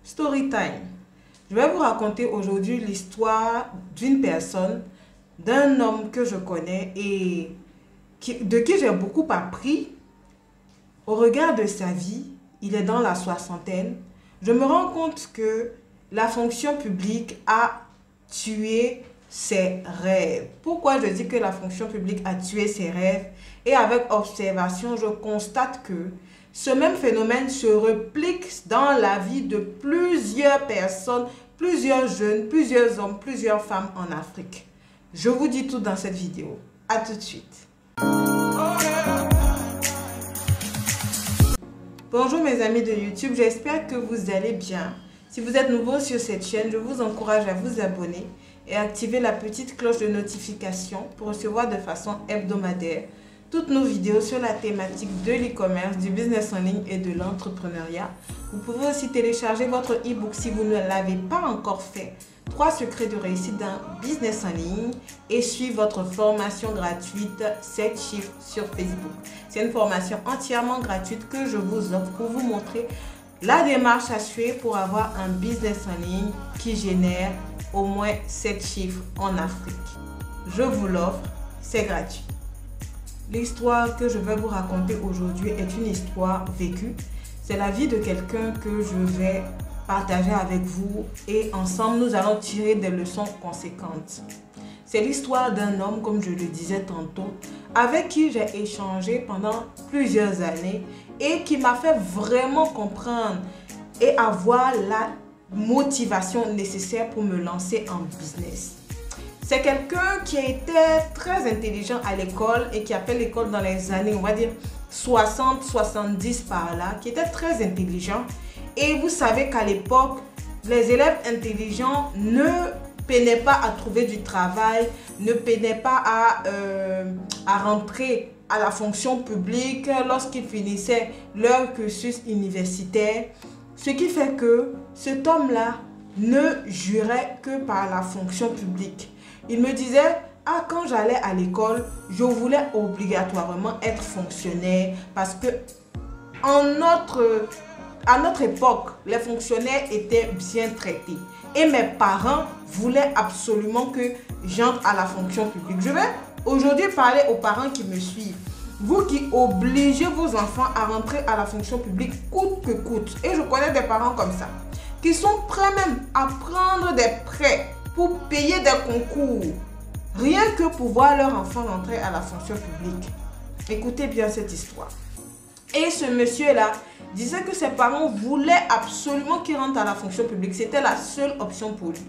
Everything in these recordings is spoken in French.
Storytime. Je vais vous raconter aujourd'hui l'histoire d'une personne, d'un homme que je connais et de qui j'ai beaucoup appris. Au regard de sa vie, il est dans la soixantaine. Je me rends compte que la fonction publique a tué ses rêves. Pourquoi je dis que la fonction publique a tué ses rêves? Et avec observation, je constate que ce même phénomène se replique dans la vie de plusieurs personnes, plusieurs jeunes, plusieurs hommes, plusieurs femmes en Afrique. Je vous dis tout dans cette vidéo. À tout de suite. Bonjour mes amis de YouTube, j'espère que vous allez bien. Si vous êtes nouveau sur cette chaîne, je vous encourage à vous abonner et activer la petite cloche de notification pour recevoir de façon hebdomadaire toutes nos vidéos sur la thématique de l'e-commerce, du business en ligne et de l'entrepreneuriat. Vous pouvez aussi télécharger votre e-book si vous ne l'avez pas encore fait. 3 secrets de réussite d'un business en ligne et suivre votre formation gratuite 7 chiffres sur Facebook. C'est une formation entièrement gratuite que je vous offre pour vous montrer la démarche à suivre pour avoir un business en ligne qui génère au moins 7 chiffres en Afrique. Je vous l'offre, c'est gratuit. L'histoire que je vais vous raconter aujourd'hui est une histoire vécue. C'est la vie de quelqu'un que je vais partager avec vous et ensemble nous allons tirer des leçons conséquentes. C'est l'histoire d'un homme, comme je le disais tantôt, avec qui j'ai échangé pendant plusieurs années et qui m'a fait vraiment comprendre et avoir la motivation nécessaire pour me lancer en business. C'est quelqu'un qui était très intelligent à l'école et qui a fait l'école dans les années, on va dire 60-70 par là, qui était très intelligent. Et vous savez qu'à l'époque, les élèves intelligents ne peinaient pas à trouver du travail, ne peinaient pas à rentrer à la fonction publique lorsqu'ils finissaient leur cursus universitaire. Ce qui fait que cet homme-là ne jurait que par la fonction publique. Il me disait, quand j'allais à l'école, je voulais obligatoirement être fonctionnaire parce que à notre époque, les fonctionnaires étaient bien traités. Et mes parents voulaient absolument que j'entre à la fonction publique. Je vais aujourd'hui parler aux parents qui me suivent. Vous qui obligez vos enfants à rentrer à la fonction publique coûte que coûte. Et je connais des parents comme ça, qui sont prêts même à prendre des prêts pour payer des concours, rien que pour voir leur enfant rentrer à la fonction publique. Écoutez bien cette histoire. Et ce monsieur-là disait que ses parents voulaient absolument qu'il rentre à la fonction publique. C'était la seule option pour lui.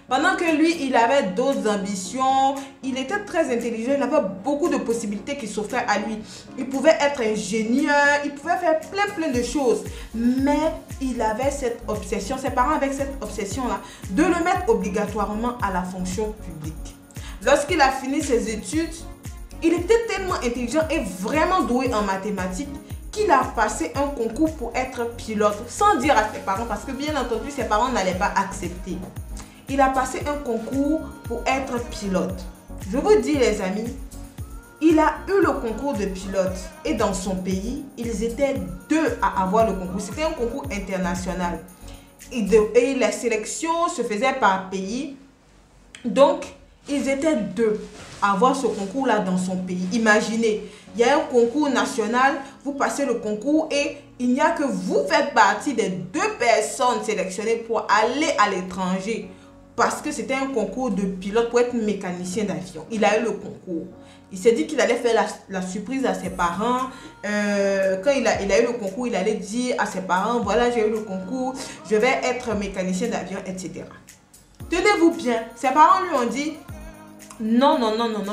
Pendant que lui, il avait d'autres ambitions, il était très intelligent, il avait beaucoup de possibilités qui s'offraient à lui. Il pouvait être ingénieur, il pouvait faire plein de choses. Mais il avait cette obsession, ses parents avaient cette obsession-là, de le mettre obligatoirement à la fonction publique. Lorsqu'il a fini ses études, il était tellement intelligent et vraiment doué en mathématiques qu'il a passé un concours pour être pilote, sans dire à ses parents, parce que bien entendu, ses parents n'allaient pas accepter. Il a passé un concours pour être pilote. Je vous dis les amis, il a eu le concours de pilote et dans son pays, ils étaient 2 à avoir le concours. C'était un concours international. Et la sélection se faisait par pays. Donc, ils étaient 2 à avoir ce concours-là dans son pays. Imaginez, il y a un concours national, vous passez le concours et il n'y a que vous faites partie des 2 personnes sélectionnées pour aller à l'étranger. Parce que c'était un concours de pilote pour être mécanicien d'avion. Il a eu le concours. Il s'est dit qu'il allait faire la surprise à ses parents. Quand il a eu le concours, il allait dire à ses parents, voilà, j'ai eu le concours, je vais être mécanicien d'avion, etc. Tenez-vous bien, ses parents lui ont dit, non,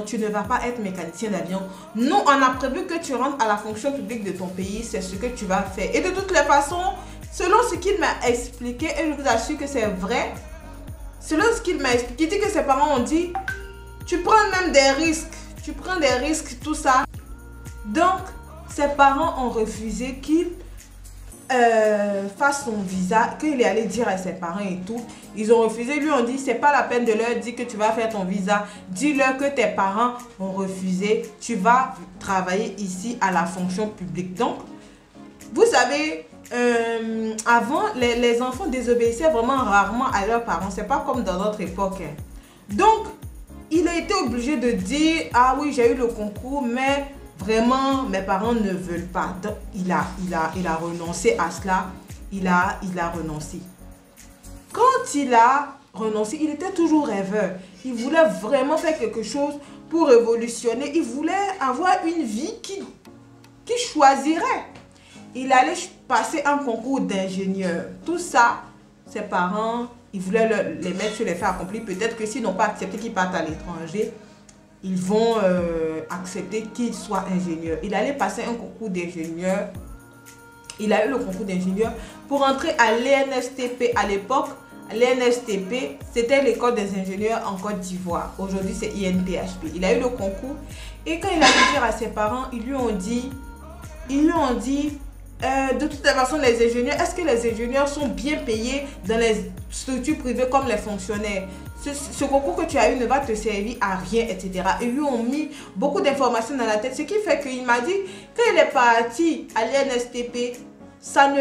tu ne vas pas être mécanicien d'avion. Nous, on a prévu que tu rentres à la fonction publique de ton pays, c'est ce que tu vas faire. Et de toutes les façons, selon ce qu'il m'a expliqué, et je vous assure que c'est vrai, selon ce qu'il m'a expliqué, il dit que ses parents ont dit, tu prends même des risques, tout ça. Donc, ses parents ont refusé qu'il fasse son visa, qu'il est allé dire à ses parents et tout. Ils ont refusé, lui ont dit, c'est pas la peine de leur dire que tu vas faire ton visa. Dis-leur que tes parents ont refusé, tu vas travailler ici à la fonction publique. Donc, vous savez, avant, les enfants désobéissaient vraiment rarement à leurs parents. C'est pas comme dans notre époque. Hein. Donc, il a été obligé de dire, ah oui, j'ai eu le concours, mais vraiment, mes parents ne veulent pas. Donc, il a renoncé à cela. Il a renoncé. Quand il a renoncé, il était toujours rêveur. Il voulait vraiment faire quelque chose pour révolutionner. Il voulait avoir une vie qui choisirait. Il allait passer un concours d'ingénieur. Tout ça, ses parents, ils voulaient les mettre sur les faits accomplis. Peut-être que s'ils n'ont pas accepté qu'ils partent à l'étranger, ils vont accepter qu'il soit ingénieur. Il allait passer un concours d'ingénieur. Il a eu le concours d'ingénieur pour entrer à l'ENSTP à l'époque. L'ENSTP, c'était l'école des ingénieurs en Côte d'Ivoire. Aujourd'hui, c'est INPHP. Il a eu le concours. Et quand il a dû dire à ses parents, ils lui ont dit, de toute façon, les ingénieurs, est-ce que les ingénieurs sont bien payés dans les structures privées comme les fonctionnaires? Ce concours que tu as eu ne va te servir à rien, etc. Et lui ont mis beaucoup d'informations dans la tête. Ce qui fait qu'il m'a dit, quand il est parti à l'INSTP, ça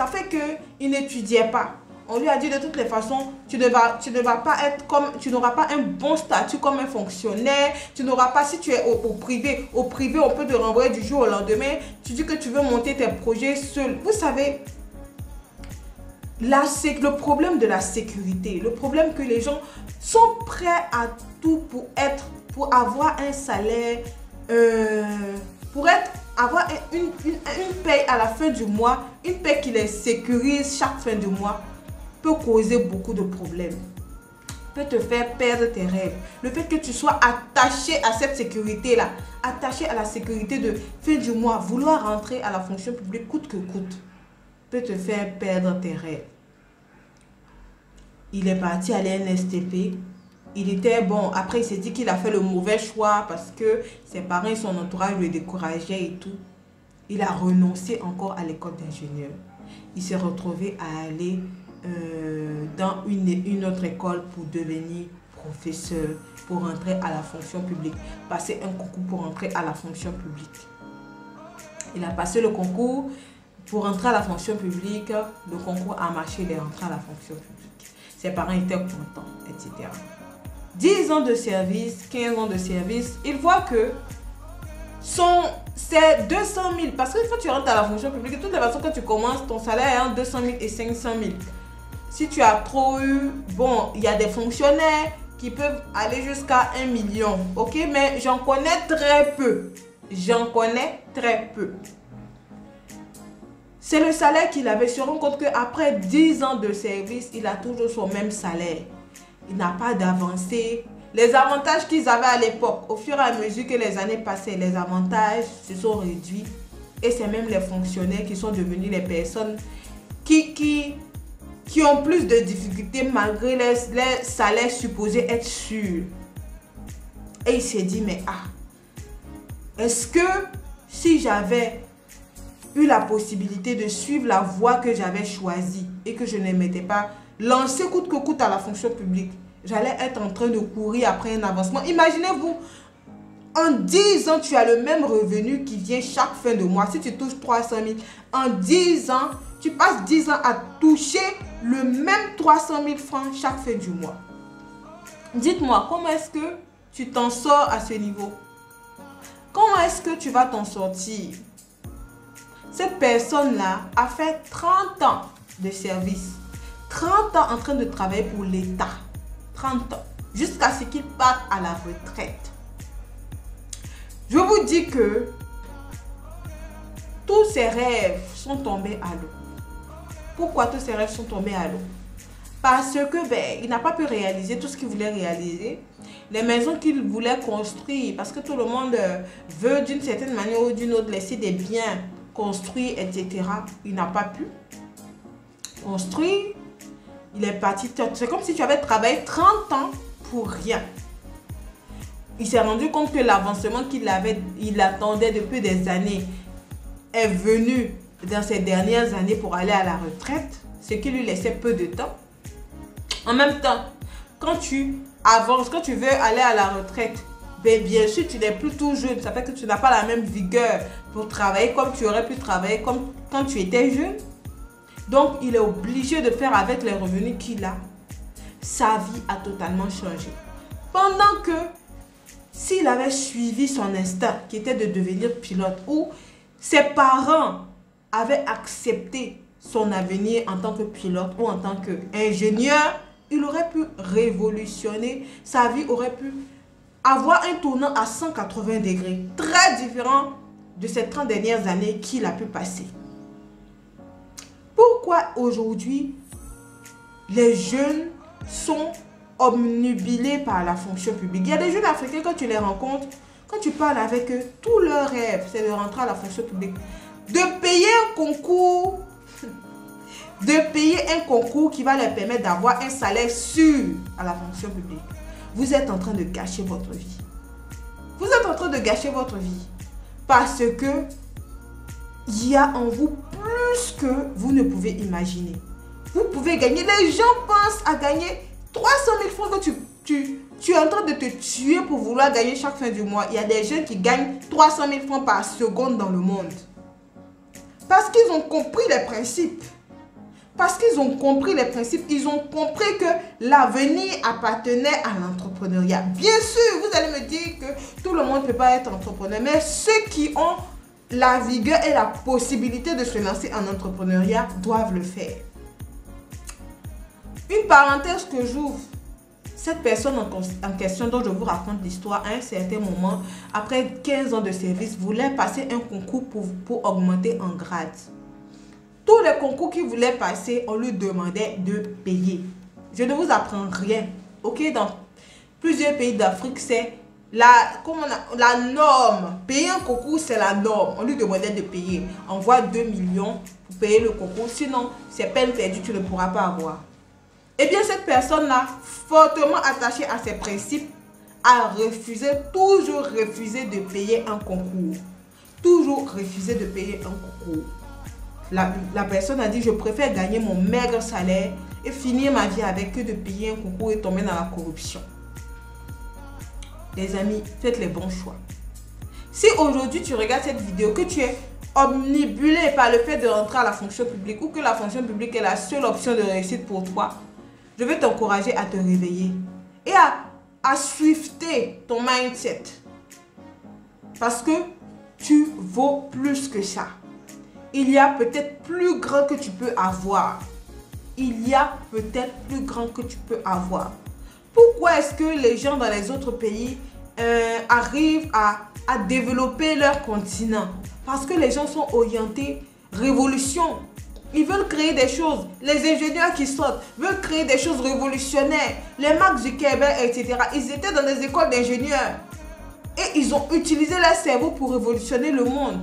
fait qu'il n'étudiait pas. On lui a dit de toutes les façons, tu n'auras pas un bon statut comme un fonctionnaire. Tu n'auras pas, si tu es au privé, on peut te renvoyer du jour au lendemain. Tu dis que tu veux monter tes projets seul. Vous savez, le problème de la sécurité, le problème que les gens sont prêts à tout pour avoir un salaire, avoir une paye à la fin du mois, une paye qui les sécurise chaque fin du mois, peut causer beaucoup de problèmes, peut te faire perdre tes rêves. Le fait que tu sois attaché à cette sécurité-là, attaché à la sécurité de fin du mois, vouloir rentrer à la fonction publique coûte que coûte, peut te faire perdre tes rêves. Il est parti à l'NSTP. Il était bon. Après, il s'est dit qu'il a fait le mauvais choix parce que ses parents et son entourage le décourageaient et tout. Il a renoncé encore à l'école d'ingénieur. Il s'est retrouvé à aller dans une autre école pour devenir professeur, pour entrer à la fonction publique. Passer un concours pour entrer à la fonction publique. Il a passé le concours pour entrer à la fonction publique. Le concours a marché, il est rentré à la fonction publique. Ses parents étaient contents, etc. 10 ans de service, 15 ans de service, il voit que c'est 200 000. Parce que quand tu rentres à la fonction publique, de toute façon, quand tu commences, ton salaire est entre 200 000 et 500 000. Si tu as trop eu, bon, il y a des fonctionnaires qui peuvent aller jusqu'à 1 million, ok? Mais j'en connais très peu. J'en connais très peu. C'est le salaire qu'il avait. Il se rend compte qu'après 10 ans de service, il a toujours son même salaire. Il n'a pas d'avancée. Les avantages qu'ils avaient à l'époque, au fur et à mesure que les années passaient, les avantages se sont réduits. Et c'est même les fonctionnaires qui sont devenus les personnes qui ont plus de difficultés malgré les salaires supposés être sûrs. Et il s'est dit, mais est-ce que si j'avais eu la possibilité de suivre la voie que j'avais choisie et que je ne m'étais pas lancé coûte que coûte à la fonction publique, j'allais être en train de courir après un avancement. Imaginez-vous, en 10 ans, tu as le même revenu qui vient chaque fin de mois. Si tu touches 300 000, en 10 ans, tu passes 10 ans à toucher le même 300 000 francs chaque fin du mois. Dites-moi, comment est-ce que tu t'en sors à ce niveau? Comment est-ce que tu vas t'en sortir? Cette personne-là a fait 30 ans de service. 30 ans en train de travailler pour l'État. 30 ans. Jusqu'à ce qu'il parte à la retraite. Je vous dis que tous ses rêves sont tombés à l'eau. Pourquoi tous ses rêves sont tombés à l'eau? Parce que il n'a pas pu réaliser tout ce qu'il voulait réaliser. Les maisons qu'il voulait construire. Parce que tout le monde veut d'une certaine manière ou d'une autre laisser des biens construits, etc. Il n'a pas pu construire. Il est parti. C'est comme si tu avais travaillé 30 ans pour rien. Il s'est rendu compte que l'avancement il attendait depuis des années est venu dans ces dernières années pour aller à la retraite, ce qui lui laissait peu de temps. En même temps, quand tu avances, quand tu veux aller à la retraite, ben, bien sûr, tu n'es plus tout jeune. Ça fait que tu n'as pas la même vigueur pour travailler comme tu aurais pu travailler comme quand tu étais jeune. Donc, il est obligé de faire avec les revenus qu'il a. Sa vie a totalement changé. Pendant que, s'il avait suivi son instinct, qui était de devenir pilote, ou ses parents avaient accepté son avenir en tant que pilote ou en tant qu'ingénieur, il aurait pu révolutionner. Sa vie aurait pu avoir un tournant à 180 degrés, très différent de ces 30 dernières années qu'il a pu passer. Pourquoi aujourd'hui les jeunes sont obnubilés par la fonction publique? Il y a des jeunes africains, quand tu les rencontres, quand tu parles avec eux, tout leur rêve, c'est de rentrer à la fonction publique. De payer un concours, qui va leur permettre d'avoir un salaire sûr à la fonction publique. Vous êtes en train de gâcher votre vie. Vous êtes en train de gâcher votre vie. Parce que il y a en vous plus que vous ne pouvez imaginer. Vous pouvez gagner. Les gens pensent à gagner 300 000 francs que tu es en train de te tuer pour vouloir gagner chaque fin du mois. Il y a des jeunes qui gagnent 300 000 francs par seconde dans le monde. Parce qu'ils ont compris les principes. Parce qu'ils ont compris les principes, ils ont compris que l'avenir appartenait à l'entrepreneuriat. Bien sûr, vous allez me dire que tout le monde ne peut pas être entrepreneur, mais ceux qui ont la vigueur et la possibilité de se lancer en entrepreneuriat doivent le faire. Une parenthèse que j'ouvre, cette personne en question dont je vous raconte l'histoire, à un certain moment, après 15 ans de service, voulait passer un concours pour augmenter en grade. Tous les concours qu'il voulait passer, on lui demandait de payer. Je ne vous apprends rien. Ok, dans plusieurs pays d'Afrique, c'est la norme. Payer un concours, c'est la norme. On lui demandait de payer. Envoie 2 millions pour payer le concours. Sinon, c'est peine perdue, tu ne pourras pas avoir. Eh bien, cette personne-là, fortement attachée à ses principes, a refusé, toujours refusé de payer un concours. Toujours refusé de payer un concours. La personne a dit, je préfère gagner mon maigre salaire et finir ma vie avec que de payer un concours et tomber dans la corruption. Les amis, faites les bons choix. Si aujourd'hui tu regardes cette vidéo, que tu es omnibulé par le fait de rentrer à la fonction publique ou que la fonction publique est la seule option de réussite pour toi, je vais t'encourager à te réveiller et à swifter ton mindset. Parce que tu vaux plus que ça. Il y a peut-être plus grand que tu peux avoir. Il y a peut-être plus grand que tu peux avoir. Pourquoi est-ce que les gens dans les autres pays arrivent à développer leur continent? Parce que les gens sont orientés révolution. Ils veulent créer des choses. Les ingénieurs qui sortent veulent créer des choses révolutionnaires. Les Mark Zuckerberg, etc. Ils étaient dans des écoles d'ingénieurs. Et ils ont utilisé leur cerveau pour révolutionner le monde.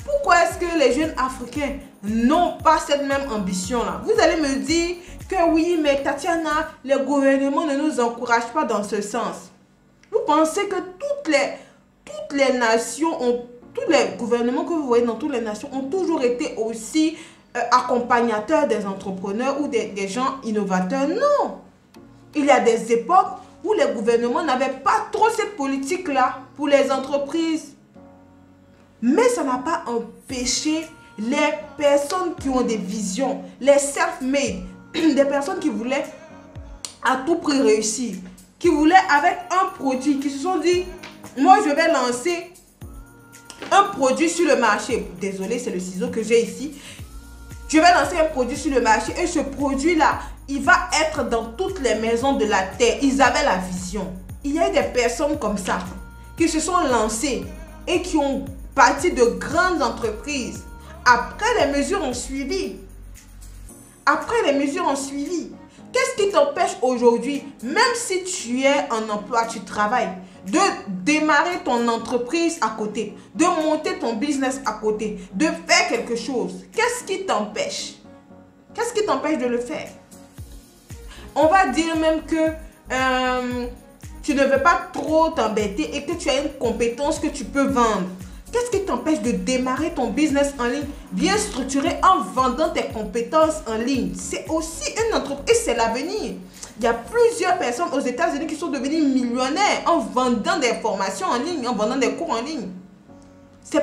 Pourquoi est-ce que les jeunes africains n'ont pas cette même ambition-là? Vous allez me dire que oui, mais Tatiana, les gouvernements ne nous encouragent pas dans ce sens. Vous pensez que toutes les nations, tous les gouvernements que vous voyez dans toutes les nations ont toujours été aussi accompagnateurs des entrepreneurs ou des gens innovateurs? Non. Il y a des époques où les gouvernements n'avaient pas trop cette politique-là pour les entreprises. Mais ça n'a pas empêché les personnes qui ont des visions, les self-made, des personnes qui voulaient à tout prix réussir, qui voulaient avec un produit, qui se sont dit, moi je vais lancer un produit sur le marché. Désolé, c'est le ciseau que j'ai ici. Je vais lancer un produit sur le marché et ce produit-là, il va être dans toutes les maisons de la terre. Ils avaient la vision. Il y a eu des personnes comme ça qui se sont lancées et qui ont parti de grandes entreprises. Après, les mesures ont suivi. Qu'est-ce qui t'empêche aujourd'hui, même si tu es en emploi, tu travailles, de démarrer ton entreprise à côté, de monter ton business à côté, de faire quelque chose? Qu'est-ce qui t'empêche? Qu'est-ce qui t'empêche de le faire? On va dire même que tu ne veux pas trop t'embêter et que tu as une compétence que tu peux vendre. Qu'est-ce qui t'empêche de démarrer ton business en ligne bien structuré en vendant tes compétences en ligne? C'est aussi une entreprise, c'est l'avenir. Il y a plusieurs personnes aux États-Unis qui sont devenues millionnaires en vendant des formations en ligne, en vendant des cours en ligne. Ce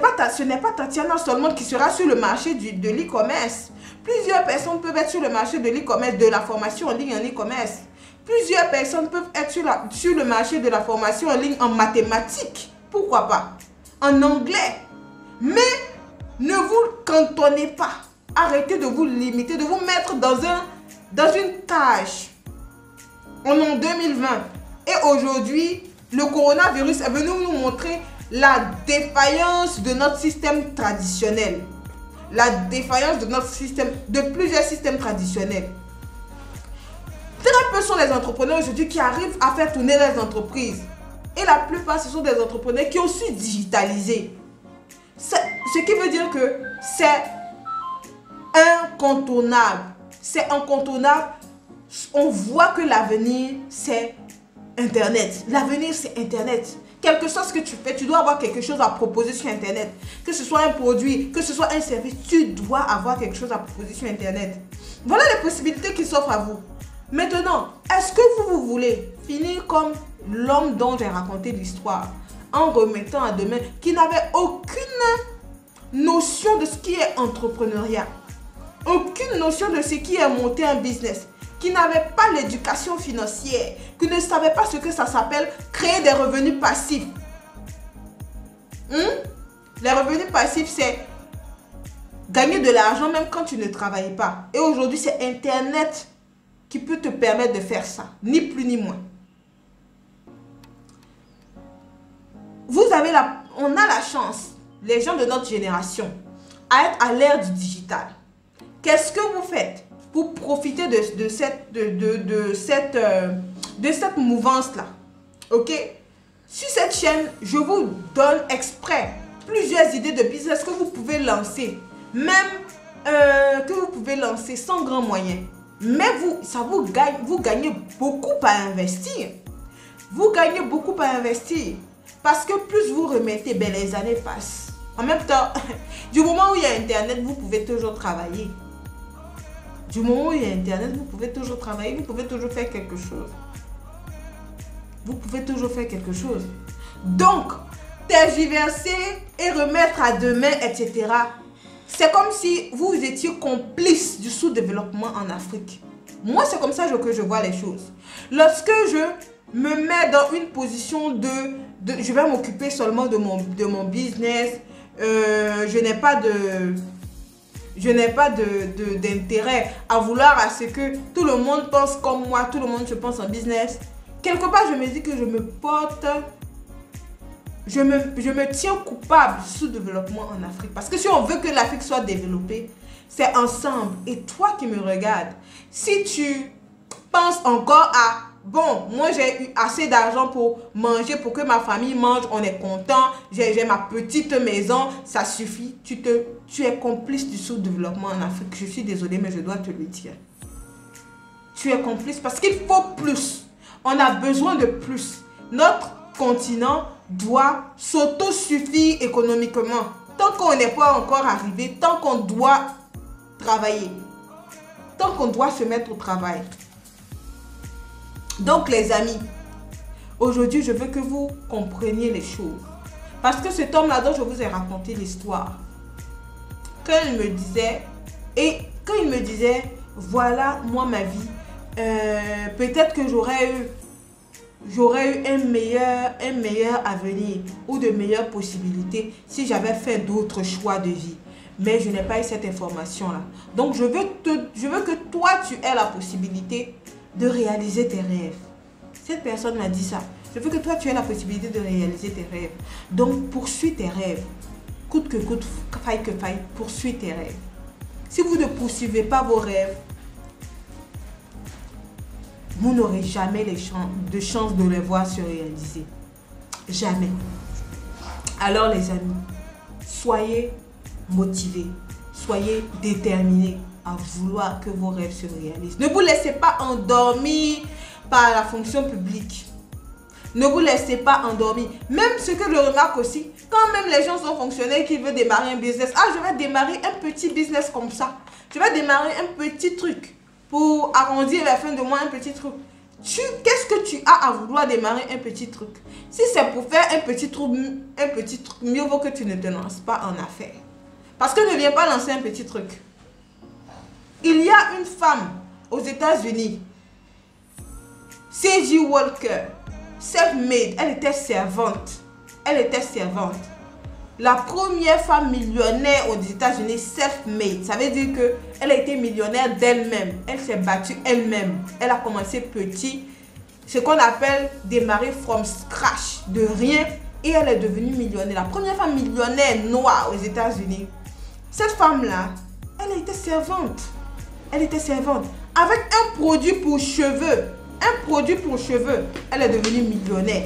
n'est pas Tatiana seulement qui sera sur le marché de l'e-commerce. Plusieurs personnes peuvent être sur le marché de l'e-commerce, de la formation en ligne en e-commerce. Plusieurs personnes peuvent être sur le marché de la formation en ligne en mathématiques. Pourquoi pas? En anglais. Mais ne vous cantonnez pas. Arrêtez de vous limiter, de vous mettre dans une cage. On est en 2020. Et aujourd'hui, le coronavirus est venu nous montrer la défaillance de notre système traditionnel. La défaillance de plusieurs systèmes traditionnels. Très peu sont les entrepreneurs aujourd'hui qui arrivent à faire tourner les entreprises. Et la plupart, ce sont des entrepreneurs qui ont su digitaliser. Ce qui veut dire que c'est incontournable. C'est incontournable. On voit que l'avenir, c'est Internet. L'avenir, c'est Internet. Quelque chose que tu fais, tu dois avoir quelque chose à proposer sur Internet. Que ce soit un produit, que ce soit un service, tu dois avoir quelque chose à proposer sur Internet. Voilà les possibilités qui s'offrent à vous. Maintenant, est-ce que vous voulez finir comme l'homme dont j'ai raconté l'histoire, en remettant à demain, qui n'avait aucune notion de ce qui est entrepreneuriat, aucune notion de ce qui est monter un business, qui n'avait pas l'éducation financière, qui ne savait pas ce que ça s'appelle créer des revenus passifs. Les revenus passifs, c'est gagner de l'argent même quand tu ne travailles pas. Et aujourd'hui, c'est Internet qui peut te permettre de faire ça, ni plus ni moins. On a la chance, les gens de notre génération, à être à l'ère du digital. Qu'est-ce que vous faites pour profiter de cette mouvance-là? Ok? Sur cette chaîne, je vous donne exprès plusieurs idées de business que vous pouvez lancer. Même que vous pouvez lancer sans grand moyen. Mais vous gagnez beaucoup à investir. Vous gagnez beaucoup à investir. Parce que plus vous remettez, les années passent. En même temps, du moment où il y a Internet, vous pouvez toujours travailler. Du moment où il y a Internet, vous pouvez toujours travailler, vous pouvez toujours faire quelque chose. Vous pouvez toujours faire quelque chose. Donc, tergiverser et remettre à demain, etc. C'est comme si vous étiez complice du sous-développement en Afrique. Moi, c'est comme ça que je vois les choses. Lorsque je me mets dans une position je vais m'occuper seulement de mon business, je n'ai pas d'intérêt à vouloir à ce que tout le monde pense comme moi, tout le monde se pense en business. Quelque part, je me dis que je me tiens coupable du sous-développement en Afrique. Parce que si on veut que l'Afrique soit développée, c'est ensemble. Et toi qui me regardes, si tu penses encore à bon, moi j'ai eu assez d'argent pour manger, pour que ma famille mange, on est content, j'ai ma petite maison, ça suffit. Tu es complice du sous-développement en Afrique. Je suis désolée, mais je dois te le dire. Tu es complice parce qu'il faut plus. On a besoin de plus. Notre continent doit s'autosuffire économiquement. Tant qu'on n'est pas encore arrivé, tant qu'on doit travailler, tant qu'on doit se mettre au travail. Donc les amis, aujourd'hui je veux que vous compreniez les choses. Parce que cet homme-là dont je vous ai raconté l'histoire, quand il me disait, voilà moi ma vie, peut-être que j'aurais eu un meilleur avenir ou de meilleures possibilités si j'avais fait d'autres choix de vie. Mais je n'ai pas eu cette information-là. Donc je veux que toi tu aies la possibilité de réaliser tes rêves. Cette personne m'a dit ça. Je veux que toi tu aies la possibilité de réaliser tes rêves. Donc poursuis tes rêves. Coûte que coûte, faille que faille, poursuis tes rêves. Si vous ne poursuivez pas vos rêves, vous n'aurez jamais de chance de les voir se réaliser. Jamais. Alors les amis, soyez motivés, soyez déterminés à vouloir que vos rêves se réalisent. Ne vous laissez pas endormir par la fonction publique. Ne vous laissez pas endormir. Même ce que je remarque aussi, Quand même les gens sont fonctionnaires qui veulent démarrer un business, ah, je vais démarrer un petit business comme ça. Je vais démarrer un petit truc pour arrondir la fin de mois, un petit truc. Qu'est-ce que tu as à vouloir démarrer un petit truc? Si c'est pour faire un petit truc, mieux vaut que tu ne te lances pas en affaires. Parce que ne viens pas lancer un petit truc. Il y a une femme aux États-Unis, C.J. Walker, self-made, elle était servante. Elle était servante. La première femme millionnaire aux États-Unis, self-made. Ça veut dire qu'elle a été millionnaire d'elle-même. Elle s'est battue elle-même. Elle a commencé petit. Ce qu'on appelle démarrer from scratch, de rien. Et elle est devenue millionnaire. La première femme millionnaire noire aux États-Unis. Cette femme-là, elle a été servante. Elle était servante. Avec un produit pour cheveux. Un produit pour cheveux. Elle est devenue millionnaire.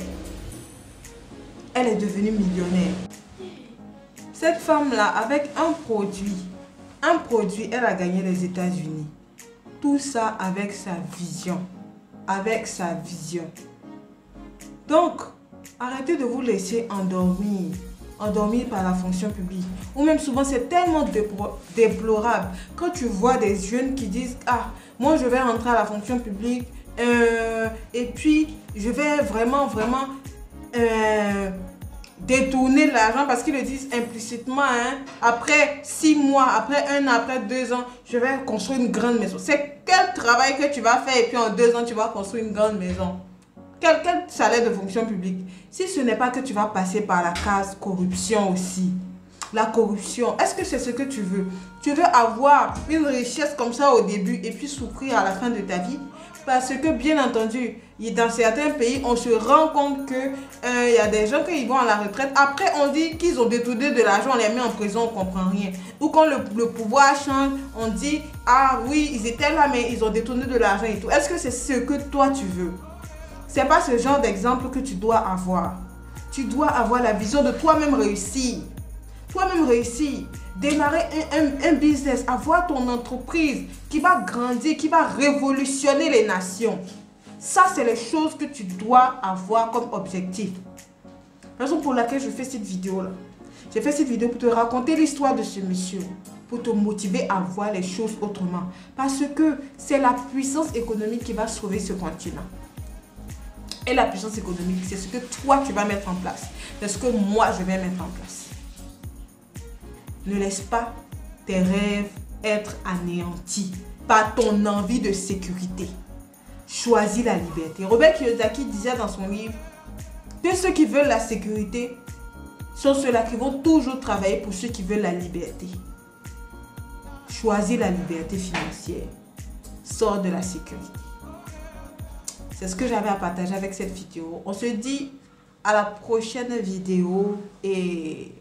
Elle est devenue millionnaire. Cette femme-là, avec un produit, elle a gagné les États-Unis. Tout ça avec sa vision. Avec sa vision. Donc, arrêtez de vous laisser endormir. Endormir par la fonction publique. Ou même souvent, c'est tellement déplorable. Quand tu vois des jeunes qui disent, ah, moi je vais rentrer à la fonction publique. Et puis, je vais vraiment détourner l'argent parce qu'ils le disent implicitement. Hein, après 6 mois, après 1 an, après 2 ans, je vais construire une grande maison. C'est quel travail que tu vas faire et puis en 2 ans, tu vas construire une grande maison? Quel salaire de fonction publique? Si ce n'est pas que tu vas passer par la case corruption aussi. La corruption, est-ce que c'est ce que tu veux? Tu veux avoir une richesse comme ça au début et puis souffrir à la fin de ta vie? Parce que bien entendu, dans certains pays, on se rend compte que y a des gens qui vont à la retraite. Après, on dit qu'ils ont détourné de l'argent, on les met en prison, on ne comprend rien. Ou quand le pouvoir change, on dit, ah oui, ils étaient là, mais ils ont détourné de l'argent et tout. Est-ce que c'est ce que toi tu veux? C'est pas ce genre d'exemple que tu dois avoir. Tu dois avoir la vision de toi-même réussir. Toi-même réussir. Démarrer un business, avoir ton entreprise qui va grandir, qui va révolutionner les nations. Ça, c'est les choses que tu dois avoir comme objectif. La raison pour laquelle je fais cette vidéo-là. J'ai fait cette vidéo pour te raconter l'histoire de ce monsieur. Pour te motiver à voir les choses autrement. Parce que c'est la puissance économique qui va sauver ce continent. Et la puissance économique, c'est ce que toi, tu vas mettre en place. C'est ce que moi, je vais mettre en place. Ne laisse pas tes rêves être anéantis par ton envie de sécurité. Choisis la liberté. Robert Kiyosaki disait dans son livre que ceux qui veulent la sécurité sont ceux-là qui vont toujours travailler pour ceux qui veulent la liberté. Choisis la liberté financière. Sors de la sécurité. C'est ce que j'avais à partager avec cette vidéo. On se dit à la prochaine vidéo et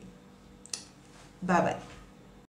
bye bye.